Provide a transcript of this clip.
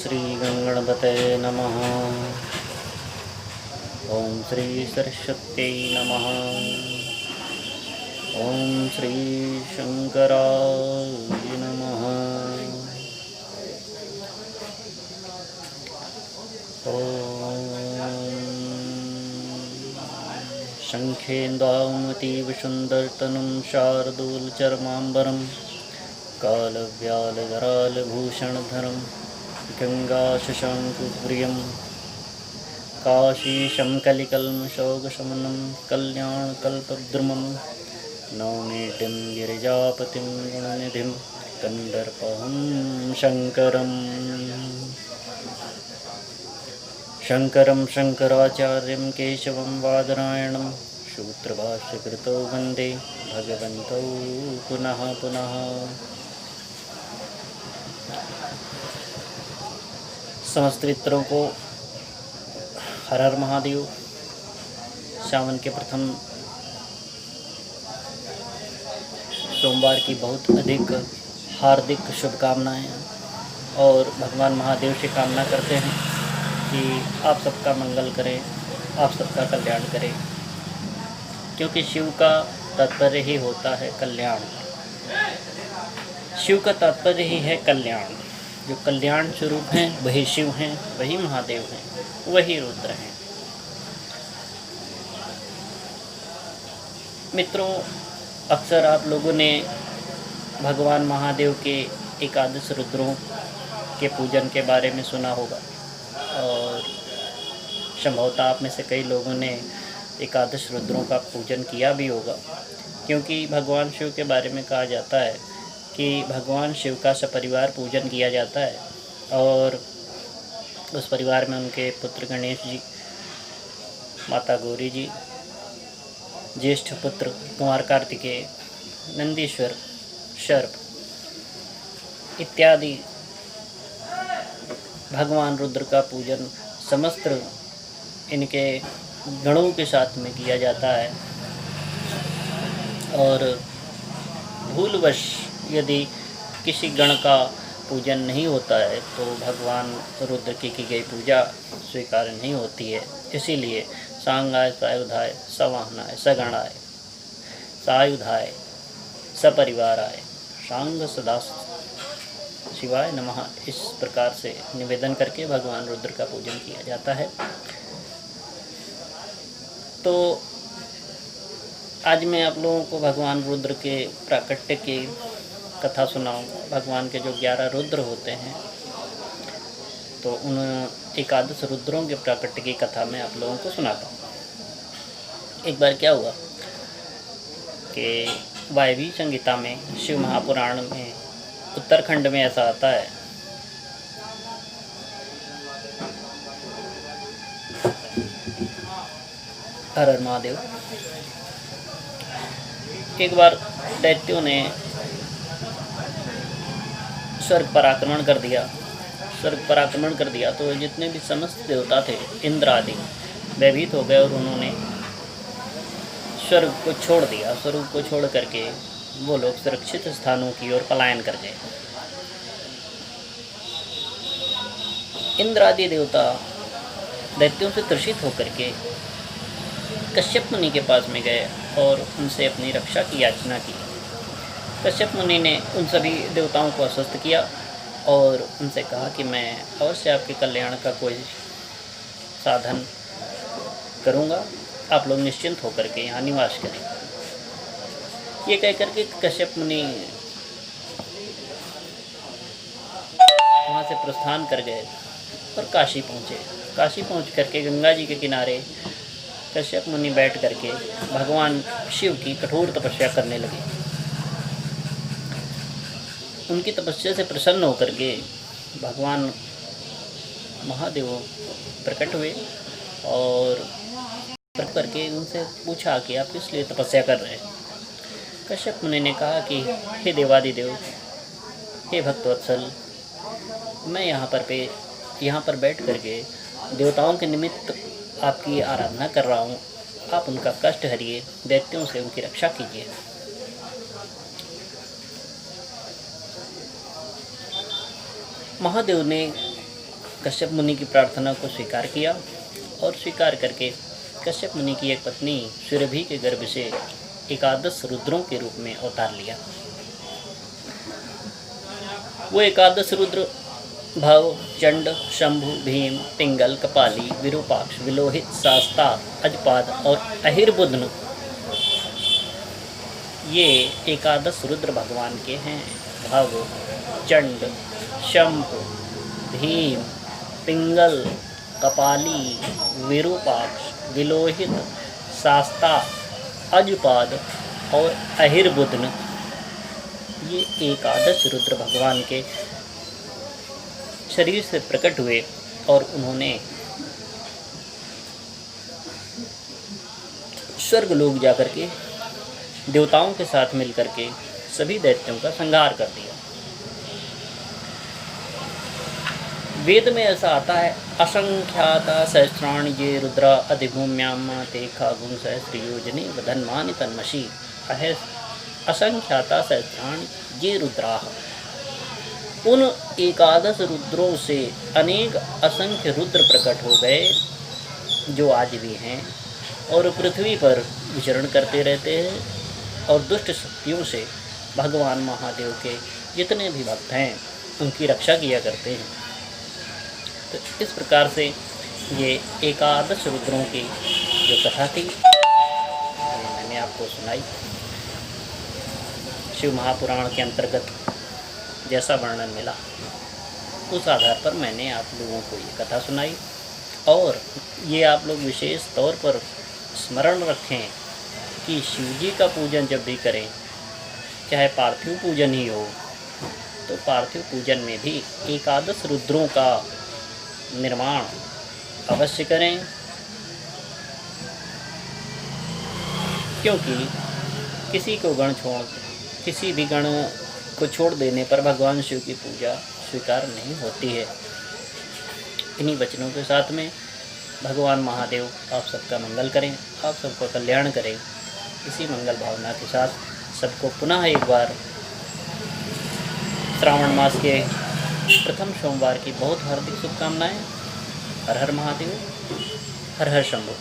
श्री गणगणपते नमः। ओम श्री सरस्वत्यै नमः। ओम श्री शंकराय नमः। शंखेन्दुमतीव सुन्दरतनुं शार्दूलचर्माम्बरं कालव्यालधरालभूषणधरं गङ्गाशशाङ्कुप्रियं काशीशं कलिकल्मषोगशमनं कल्याणकल्पद्रुमं नौमीड्यं गिरिजापतिं गुणनिधिं कन्दर्पहं शङ्करं शङ्कराचार्यं केशवं बादरायणं सूत्रभाष्यकृतौ वन्दे भगवन्तौ पुनः पुनः। समस्त मित्रों को हर हर महादेव। सावन के प्रथम सोमवार की बहुत अधिक हार्दिक शुभकामनाएं और भगवान महादेव से कामना करते हैं कि आप सबका मंगल करें, आप सबका कल्याण करें, क्योंकि शिव का तात्पर्य ही होता है कल्याण। शिव का तात्पर्य ही है कल्याण। जो कल्याण स्वरूप हैं वही शिव हैं, वही महादेव हैं, वही रुद्र हैं। मित्रों, अक्सर आप लोगों ने भगवान महादेव के एकादश रुद्रों के पूजन के बारे में सुना होगा और संभवतः आप में से कई लोगों ने एकादश रुद्रों का पूजन किया भी होगा, क्योंकि भगवान शिव के बारे में कहा जाता है कि भगवान शिव का सपरिवार पूजन किया जाता है और उस परिवार में उनके पुत्र गणेश जी, माता गौरी जी, ज्येष्ठ पुत्र कुमार कार्तिकेय, नंदीश्वर, सर्प इत्यादि भगवान रुद्र का पूजन समस्त इनके गणों के साथ में किया जाता है। और भूलवश यदि किसी गण का पूजन नहीं होता है तो भगवान रुद्र की गई पूजा स्वीकार नहीं होती है। इसीलिए सांगाय सायुधाय सवाहनाय सगणाय सायुधाय सपरिवाराय सांग सदा शिवाय नमः, इस प्रकार से निवेदन करके भगवान रुद्र का पूजन किया जाता है। तो आज मैं आप लोगों को भगवान रुद्र के प्राकट्य की कथा सुनाऊंगा। भगवान के जो 11 रुद्र होते हैं, तो उन एकादश रुद्रों के प्राकट्य की कथा मैं आप लोगों को सुनाता हूँ। एक बार क्या हुआ कि वायवी संगीता में, शिव महापुराण में, उत्तराखंड में ऐसा आता है हर हर महादेव। एक बार दैत्यों ने स्वर्ग पर आक्रमण कर दिया तो जितने भी समस्त देवता थे, इंद्र आदि, भयभीत हो गए और उन्होंने स्वर्ग को छोड़ दिया। स्वर्ग को छोड़ करके वो लोग सुरक्षित स्थानों की ओर पलायन कर गए। इंद्र आदि देवता दैत्यों से त्रसित होकर के कश्यप मुनि के पास में गए और उनसे अपनी रक्षा की याचना की। कश्यप मुनि ने उन सभी देवताओं को आश्वस्त किया और उनसे कहा कि मैं अवश्य आपके कल्याण का कोई साधन करूँगा, आप लोग निश्चिंत होकर के यहाँ निवास करें। ये कह करके कश्यप मुनि वहाँ से प्रस्थान कर गए और काशी पहुँचे। काशी पहुँच करके गंगा जी के किनारे कश्यप मुनि बैठ करके भगवान शिव की कठोर तपस्या करने लगे। उनकी तपस्या से प्रसन्न होकर के भगवान महादेव प्रकट हुए और प्रकट करके उनसे पूछा कि आप किस लिए तपस्या कर रहे हैं। कश्यप मुनि ने कहा कि हे देवादिदेव, हे भक्तवत्सल, मैं यहाँ पर बैठ करके देवताओं के निमित्त आपकी आराधना कर रहा हूँ। आप उनका कष्ट हरिए, दैत्यों से उनकी रक्षा कीजिए। महादेव ने कश्यप मुनि की प्रार्थना को स्वीकार किया और स्वीकार करके कश्यप मुनि की एक पत्नी सुरभि के गर्भ से एकादश रुद्रों के रूप में अवतार लिया। वो एकादश रुद्र भव, चंड, शंभु, भीम, पिंगल, कपाली, विरूपाक्ष, विलोहित, शास्ता, अजपाद और अहिर्बुद्ध ये एकादश रुद्र भगवान के हैं। भव, चंड, शंभु, भीम, पिंगल, कपाली, विरूपाक्ष, विलोहित, शास्ता, अजपाद और अहिर्बुद्ध ये एकादश रुद्र भगवान के शरीर से प्रकट हुए और उन्होंने स्वर्ग लोक जाकर के देवताओं के साथ मिलकर के सभी दैत्यों का संहार कर दिया। वेद में ऐसा आता है, असंख्याता सहस्राणि ये रुद्रा अधिभूम्याम ते खागुं सहस्रयोजने वधन्मानि तन्मषि। असंख्याता सहस्राणि ये रुद्राः, उन एकादश रुद्रों से अनेक असंख्य रुद्र प्रकट हो गए जो आज भी हैं और पृथ्वी पर विचरण करते रहते हैं और दुष्ट शक्तियों से भगवान महादेव के जितने भी भक्त हैं उनकी रक्षा किया करते हैं। तो इस प्रकार से ये एकादश रुद्रों की जो कथा थी मैंने आपको सुनाई। शिव महापुराण के अंतर्गत जैसा वर्णन मिला उस आधार पर मैंने आप लोगों को ये कथा सुनाई। और ये आप लोग विशेष तौर पर स्मरण रखें कि शिव जी का पूजन जब भी करें, चाहे पार्थिव पूजन ही हो, तो पार्थिव पूजन में भी एकादश रुद्रों का निर्माण अवश्य करें, क्योंकि किसी भी गण को छोड़ देने पर भगवान शिव की पूजा स्वीकार नहीं होती है। इन्हीं वचनों के साथ में भगवान महादेव आप सबका मंगल करें, आप सबका कल्याण करें। इसी मंगल भावना के साथ सबको पुनः एक बार श्रावण मास के प्रथम सोमवार की बहुत हार्दिक शुभकामनाएं। हर हर महादेव, हर हर शंभु।